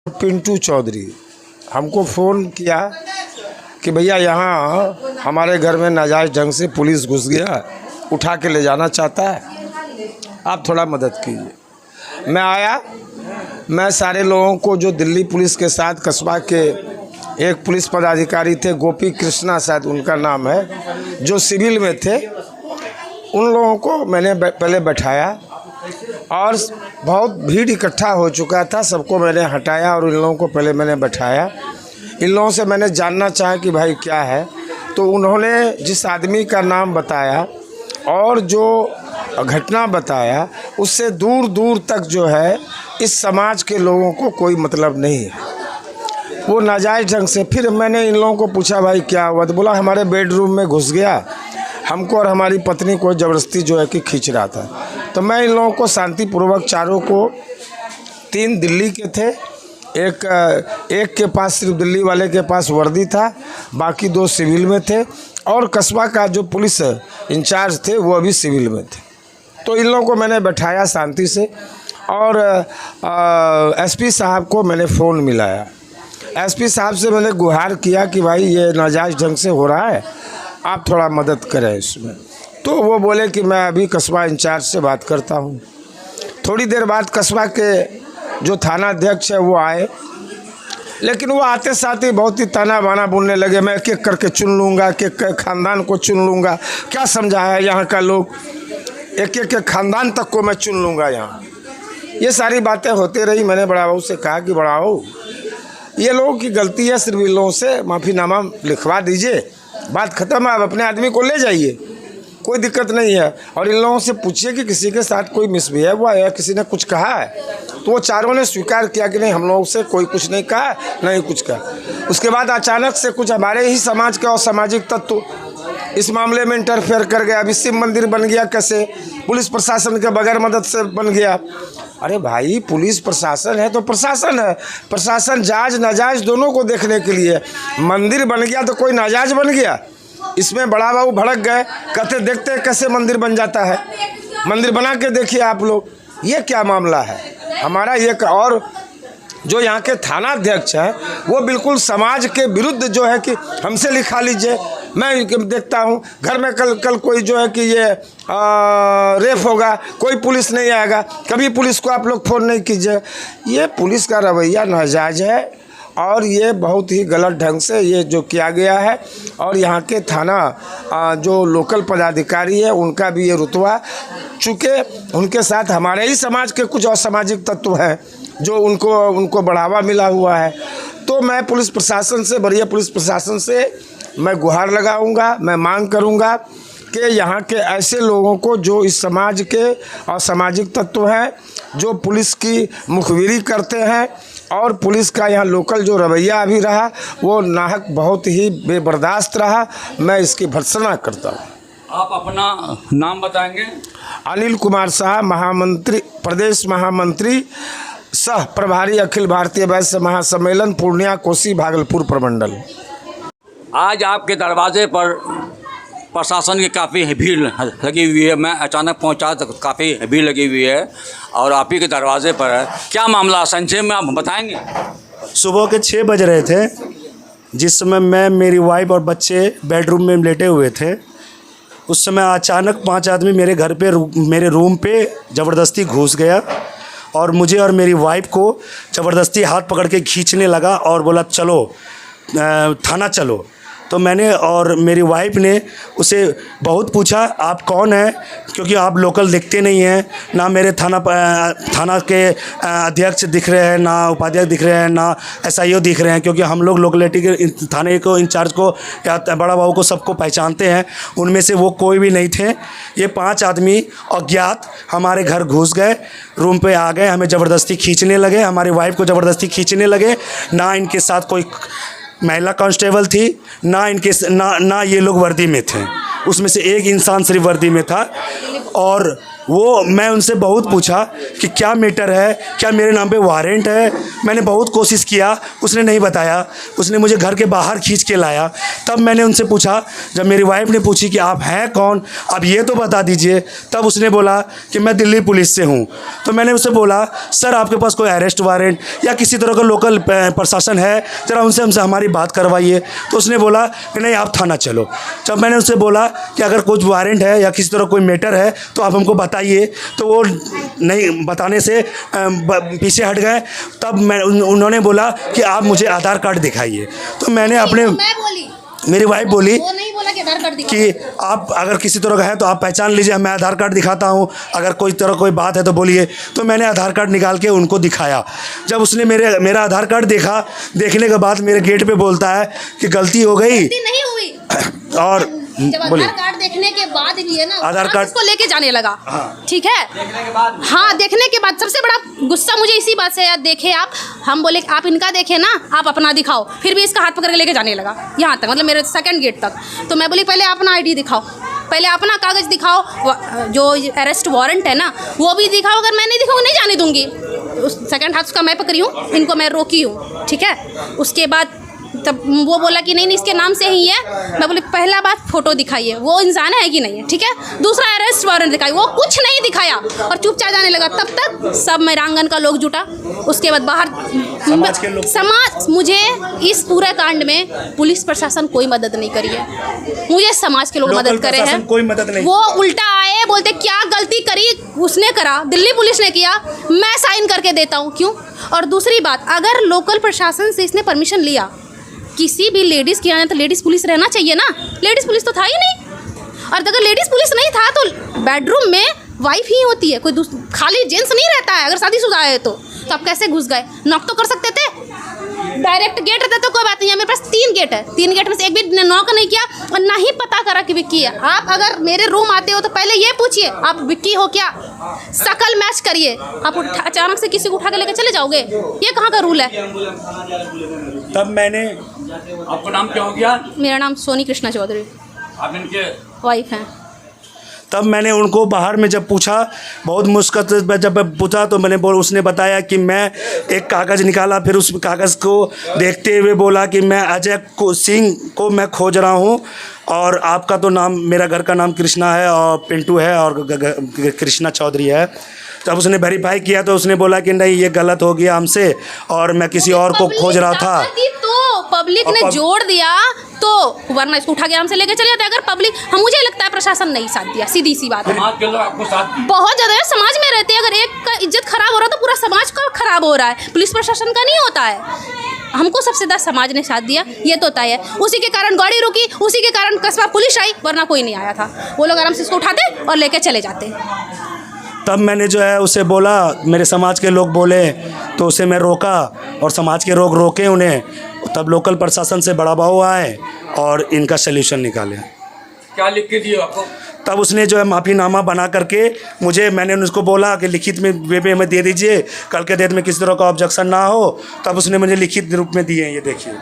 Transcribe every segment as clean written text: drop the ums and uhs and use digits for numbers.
पिंटू चौधरी हमको फ़ोन किया कि भैया यहाँ हमारे घर में नाजायज़ ढंग से पुलिस घुस गया, उठा के ले जाना चाहता है, आप थोड़ा मदद कीजिए। मैं आया, मैं सारे लोगों को जो दिल्ली पुलिस के साथ कस्बा के एक पुलिस पदाधिकारी थे, गोपी कृष्णा शायद उनका नाम है, जो सिविल में थे, उन लोगों को मैंने पहले बैठाया और बहुत भीड़ इकट्ठा हो चुका था, सबको मैंने हटाया और इन लोगों को पहले मैंने बैठाया। इन लोगों से मैंने जानना चाहा कि भाई क्या है, तो उन्होंने जिस आदमी का नाम बताया और जो घटना बताया उससे दूर दूर तक जो है इस समाज के लोगों को कोई मतलब नहीं है। वो नाजायज़ ढंग से, फिर मैंने इन लोगों को पूछा भाई क्या हुआ, तो बोला हमारे बेडरूम में घुस गया, हमको और हमारी पत्नी को ज़बरदस्ती जो है कि खींच रहा था। तो मैं इन लोगों को शांतिपूर्वक, चारों को, 3 दिल्ली के थे, एक के पास सिर्फ दिल्ली वाले के पास वर्दी था, बाकी 2 सिविल में थे और कस्बा का जो पुलिस इंचार्ज थे वो अभी सिविल में थे। तो इन लोगों को मैंने बैठाया शांति से और एसपी साहब को मैंने फ़ोन मिलाया। एसपी साहब से मैंने गुहार किया कि भाई ये नाजायज़ ढंग से हो रहा है, आप थोड़ा मदद करें इसमें। तो वो बोले कि मैं अभी कस्बा इंचार्ज से बात करता हूँ। थोड़ी देर बाद कस्बा के जो थाना अध्यक्ष है वो आए, लेकिन वो आते साथ ही बहुत ही ताना बाना बोलने लगे, मैं एक एक करके चुन लूँगा, एक ख़ानदान को चुन लूँगा, क्या समझा है यहाँ का लोग, एक एक ख़ानदान तक को मैं चुन लूँगा यहाँ। ये सारी बातें होती रही। मैंने बड़ा बाबू से कहा कि बड़ा बाबू ये लोगों की गलती है, सिर्फ इन लोगों से माफ़ीनामा लिखवा दीजिए, बात ख़त्म है, आप अपने आदमी को ले जाइए, कोई दिक्कत नहीं है। और इन लोगों से पूछिए कि किसी के साथ कोई मिसबिहेव हुआ है, किसी ने कुछ कहा है। तो वो चारों ने स्वीकार किया कि नहीं, हम लोगों से कोई कुछ नहीं कहा, नहीं कुछ कहा। उसके बाद अचानक से कुछ हमारे ही समाज के असामाजिक तत्व इस मामले में इंटरफेयर कर गया। अभी शिव मंदिर बन गया कैसे, पुलिस प्रशासन के बगैर मदद से बन गया। अरे भाई पुलिस प्रशासन है तो प्रशासन है, प्रशासन जायज़ नाजायज़ दोनों को देखने के लिए। मंदिर बन गया तो कोई नाजायज़ बन गया, इसमें बड़ा बाबू भड़क गए, कहते देखते कैसे मंदिर बन जाता है, मंदिर बना के देखिए आप लोग, ये क्या मामला है हमारा। ये और जो यहाँ के थाना अध्यक्ष हैं वो बिल्कुल समाज के विरुद्ध जो है कि हमसे लिखा लीजिए। मैं देखता हूँ घर में कल कोई जो है कि ये रेप होगा, कोई पुलिस नहीं आएगा, कभी पुलिस को आप लोग फ़ोन नहीं कीजिए। ये पुलिस का रवैया नाजायज़ है और ये बहुत ही गलत ढंग से ये जो किया गया है। और यहाँ के थाना जो लोकल पदाधिकारी है उनका भी ये रुतबा, चूँकि उनके साथ हमारे ही समाज के कुछ असामाजिक तत्व हैं जो उनको बढ़ावा मिला हुआ है। तो मैं पुलिस प्रशासन से, बड़िया पुलिस प्रशासन से मैं गुहार लगाऊंगा, मैं मांग करूंगा कि यहाँ के ऐसे लोगों को जो इस समाज के असामाजिक तत्व हैं, जो पुलिस की मुखबिरी करते हैं और पुलिस का यहाँ लोकल जो रवैया अभी रहा वो नाहक बहुत ही बेबर्दाश्त रहा, मैं इसकी भर्त्सना करता हूँ। आप अपना नाम बताएंगे? अनिल कुमार शाह, महामंत्री, प्रदेश महामंत्री सह प्रभारी अखिल भारतीय वैश्य महासम्मेलन पूर्णिया कोसी भागलपुर प्रमंडल। आज आपके दरवाजे पर प्रशासन की काफ़ी भीड़ लगी हुई है। मैं अचानक पहुंचा तो काफ़ी भीड़ लगी हुई है और आप ही के दरवाजे पर है, क्या मामला संक्षेप में आप बताएंगे? सुबह के 6 बज रहे थे, जिस समय मैं, मेरी वाइफ और बच्चे बेडरूम में लेटे हुए थे। उस समय अचानक 5 आदमी मेरे घर पे, मेरे रूम पे ज़बरदस्ती घुस गया और मुझे और मेरी वाइफ को ज़बरदस्ती हाथ पकड़ के खींचने लगा और बोला चलो थाना चलो। तो मैंने और मेरी वाइफ ने उसे बहुत पूछा आप कौन हैं, क्योंकि आप लोकल दिखते नहीं हैं, ना मेरे थाना के अध्यक्ष दिख रहे हैं, ना उपाध्यक्ष दिख रहे हैं, ना SIO दिख रहे हैं, क्योंकि हम लोग लोकलिटी के थाने को इंचार्ज को या बड़ा बाबू को सबको पहचानते हैं। उनमें से वो कोई भी नहीं थे। ये 5 आदमी अज्ञात हमारे घर घुस गए, रूम पे आ गए, हमें ज़बरदस्ती खींचने लगे, हमारी वाइफ को ज़बरदस्ती खींचने लगे। ना इनके साथ कोई महिला कांस्टेबल थी, ना ये लोग वर्दी में थे, उसमें से एक इंसान सिर्फ वर्दी में था। और वो मैं उनसे बहुत पूछा कि क्या मैटर है, क्या मेरे नाम पे वारंट है। मैंने बहुत कोशिश किया, उसने नहीं बताया। उसने मुझे घर के बाहर खींच के लाया। तब मैंने उनसे पूछा, जब मेरी वाइफ ने पूछी कि आप हैं कौन, आप ये तो बता दीजिए। तब उसने बोला कि मैं दिल्ली पुलिस से हूँ। तो मैंने उससे बोला, सर आपके पास कोई अरेस्ट वारंट या किसी तरह का लोकल प्रशासन है, ज़रा उनसे हमसे हमारी बात करवाइए। तो उसने बोला कि नहीं आप थाना चलो। जब मैंने उससे बोला कि अगर कुछ वारंट है या किसी तरह कोई मैटर है तो आप हमको बताइए, तो वो नहीं बताने से पीछे हट गए। तब उन्होंने बोला कि आप मुझे आधार कार्ड दिखाइए। तो मैंने अपने मेरी वाइफ बोली वो नहीं बोला कि आधार कार्ड दिखाओ। कि आप अगर किसी तरह का है तो आप पहचान लीजिए, मैं आधार कार्ड दिखाता हूँ, अगर कोई तरह कोई बात है तो बोलिए। तो मैंने आधार कार्ड निकाल के उनको दिखाया। जब उसने मेरा आधार कार्ड देखा, देखने के बाद मेरे गेट पे बोलता है कि गलती हो गई। गलती नहीं हुई। और जब बोलिए, आधार कार्ड देखने के बाद लिए ना, आधार कार्ड उसको लेके जाने लगा। हाँ। ठीक है, देखने के बाद, हाँ देखने के बाद सबसे बड़ा गुस्सा मुझे इसी बात से, यार देखे आप, हम बोले आप इनका देखे ना, आप अपना दिखाओ। फिर भी इसका हाथ पकड़ के लेके जाने लगा यहाँ तक, मतलब मेरे सेकंड गेट तक। तो मैं बोली पहले अपना आईडी दिखाओ, पहले अपना कागज़ दिखाओ, जो अरेस्ट वारंट है ना वो भी दिखाओ। अगर मैं नहीं दिखाऊँ नहीं जाने दूंगी। उस सेकंड हाथ उसका मैं पकड़ी हूँ, इनको मैं रोकी हूँ। ठीक है, उसके बाद तब वो बोला कि नहीं इसके नाम से ही है। मैं बोली पहला बात फ़ोटो दिखाइए, वो इंसान है कि नहीं है। ठीक है, दूसरा अरेस्ट वारंट दिखाइए, वो कुछ नहीं दिखाया और चुपचाप जाने लगा। तब तक सब मेरांगन का लोग जुटा। उसके बाद बाहर समाज के लोग, समाज, मुझे इस पूरे कांड में पुलिस प्रशासन कोई मदद नहीं करी है, मुझे समाज के लोग लोकल मदद करे हैं। प्रशासन कोई मदद नहीं। वो उल्टा आए, बोलते क्या गलती करी, उसने करा, दिल्ली पुलिस ने किया, मैं साइन करके देता हूँ। क्यों? और दूसरी बात, अगर लोकल प्रशासन से इसने परमिशन लिया, किसी भी लेडीज़ के आने तो लेडीज़ पुलिस रहना चाहिए ना। लेडीज़ पुलिस तो था ही नहीं। और अगर लेडीज़ पुलिस नहीं था तो बेडरूम में वाइफ ही होती है, कोई खाली जेंट्स नहीं रहता है। अगर शादीशुदा है तो आप कैसे घुस गए? नॉक तो कर सकते थे, डायरेक्ट गेट रहता तो कोई बात नहीं है। मेरे पास 3 गेट है, 3 गेट में से एक भी नॉक नहीं किया और ना ही पता करा कि विक्की है। आप अगर मेरे रूम आते हो तो पहले ये पूछिए आप विक्की हो क्या, शकल मैच करिए। आप अचानक से किसी को उठा के लेकर चले जाओगे, ये कहाँ का रूल है? तब मैंने, आपका नाम क्या हो गया? मेरा नाम सोनी कृष्णा चौधरी, आप इनके वाइफ हैं। तब मैंने उनको बाहर में जब पूछा, बहुत मुश्किल से जब पूछा तो उसने बताया कि मैं एक कागज़ निकाला। फिर उस कागज़ को देखते हुए बोला कि मैं अजय सिंह को मैं खोज रहा हूँ और आपका तो नाम, मेरा घर का नाम कृष्णा है और पिंटू है और कृष्णा चौधरी है। जब उसने वेरीफाई किया तो उसने बोला कि नहीं ये गलत हो गया हमसे और मैं किसी और को खोज रहा था। तो पब्लिक ने जोड़ दिया तो, वरना इसको उठा के हमसे लेके चले जाते। अगर पब्लिक, हम, मुझे लगता है प्रशासन नहीं साथ दिया, सीधी सी बात है। समाज के लोग आपको साथ दिए? बहुत ज़्यादा है, समाज में रहते हैं। अगर एक का इज्जत खराब हो रहा है तो पूरा समाज का खराब हो रहा है, पुलिस प्रशासन का नहीं होता है। हमको सबसे ज़्यादा समाज ने साथ दिया, ये तो तय है। उसी के कारण गाड़ी रुकी, उसी के कारण कस्बा पुलिस आई, वरना कोई नहीं आया था। वो लोग आराम से इसको उठाते और लेके चले जाते। तब मैंने जो है उसे बोला, मेरे समाज के लोग बोले तो उसे मैं रोका और समाज के लोग रोके उन्हें। तब लोकल प्रशासन से बड़ा भाव आए और इनका सल्यूशन निकाले। क्या लिख के दिए आपको? तब उसने जो है माफ़ीनामा बना करके मैंने उसको बोला कि लिखित में वे पे हमें दे दीजिए, कल के डेट में किसी तरह का ऑब्जेक्शन ना हो। तब उसने मुझे लिखित रूप में दिए हैं, ये देखिए।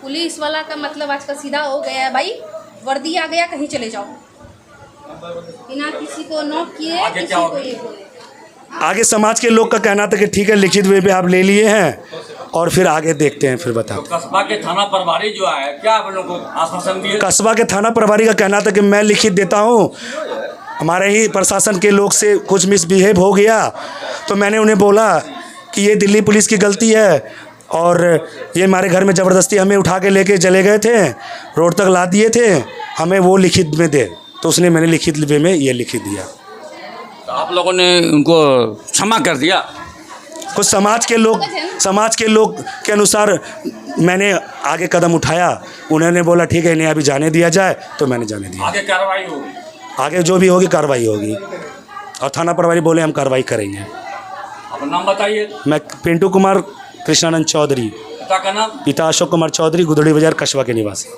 पुलिस वाला का मतलब आज का सीधा हो गया है भाई, वर्दी आ गया, कहीं चले जाओ बिना किसी को नॉक किए, किसी को ये बोले। आगे समाज के लोग का कहना था कि ठीक है लिखित वे पे आप ले लिए हैं और फिर आगे देखते हैं, फिर बताते हैं। कस्बा के थाना प्रभारी जो है, क्या आप लोगों को आश्वासन दिए? कस्बा के थाना प्रभारी का कहना था कि मैं लिखित देता हूँ, हमारे ही प्रशासन के लोग से कुछ मिसबिहेव हो गया। तो मैंने उन्हें बोला कि ये दिल्ली पुलिस की गलती है और ये हमारे घर में ज़बरदस्ती हमें उठा के लेके चले गए थे, रोड तक ला दिए थे, हमें वो लिखित में दे। तो उसने मैंने लिखित वे में ये लिखित दिया। तो आप लोगों ने उनको क्षमा कर दिया? कुछ समाज के लोग के अनुसार मैंने आगे कदम उठाया। उन्होंने बोला ठीक है इन्हें अभी जाने दिया जाए, तो मैंने जाने दिया। आगे कार्रवाई होगी? आगे जो भी होगी कार्रवाई होगी और थाना प्रभारी बोले हम कार्रवाई करेंगे। अपना नाम बताइए। मैं पिंटू कुमार कृष्णानंद चौधरी, पिता का नाम? पिता अशोक कुमार चौधरी, गुदड़ी बाजार कस्बा के निवासी।